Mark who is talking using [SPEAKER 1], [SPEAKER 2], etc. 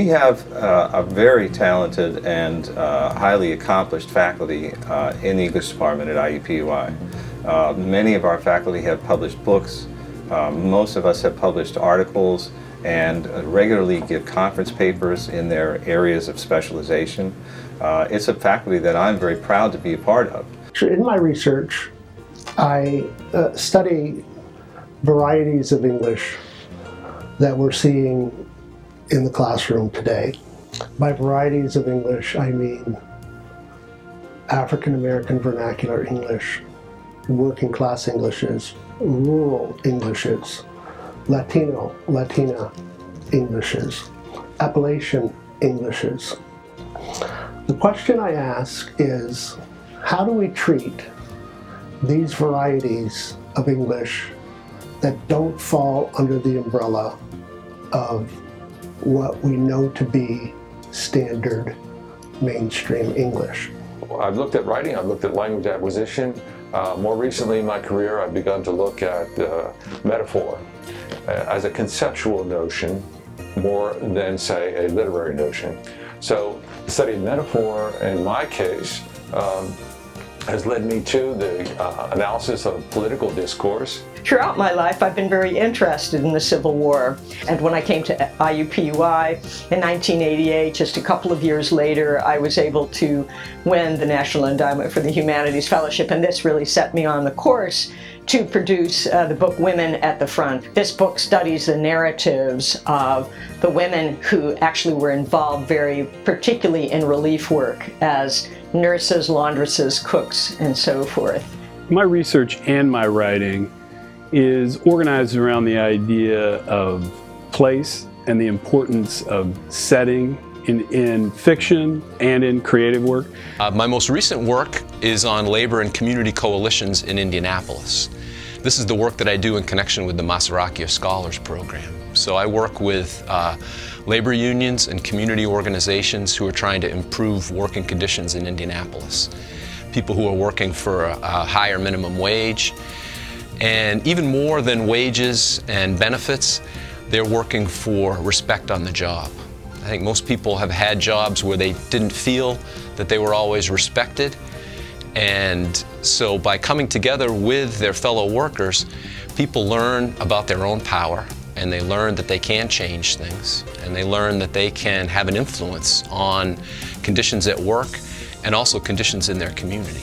[SPEAKER 1] We have a very talented and highly accomplished faculty in the English department at IUPUI. Many of our faculty have published books. Most of us have published articles and regularly give conference papers in their areas of specialization. It's a faculty that I'm very proud to be a part of.
[SPEAKER 2] In my research, I study varieties of English that we're seeing in the classroom today. By varieties of English, I mean African American vernacular English, working class Englishes, rural Englishes, Latino, Latina Englishes, Appalachian Englishes. The question I ask is, how do we treat these varieties of English that don't fall under the umbrella of what we know to be standard mainstream English?
[SPEAKER 3] I've looked at writing, I've looked at language acquisition. More recently in my career, I've begun to look at metaphor as a conceptual notion more than, say, a literary notion. So the study of metaphor, in my case, has led me to the analysis of political discourse.
[SPEAKER 4] Throughout my life, I've been very interested in the Civil War. And when I came to IUPUI in 1988, just a couple of years later, I was able to win the National Endowment for the Humanities Fellowship, and this really set me on the course to produce the book Women at the Front. This book studies the narratives of the women who actually were involved very particularly in relief work as nurses, laundresses, cooks, and so forth.
[SPEAKER 5] My research and my writing is organized around the idea of place and the importance of setting in fiction and in creative work.
[SPEAKER 6] My most recent work is on labor and community coalitions in Indianapolis. This is the work that I do in connection with the Masaracchio Scholars Program. So I work with labor unions and community organizations who are trying to improve working conditions in Indianapolis. People who are working for a higher minimum wage, and even more than wages and benefits, they're working for respect on the job. I think most people have had jobs where they didn't feel that they were always respected, and so by coming together with their fellow workers, people learn about their own power, and they learn that they can change things, and they learn that they can have an influence on conditions at work and also conditions in their community.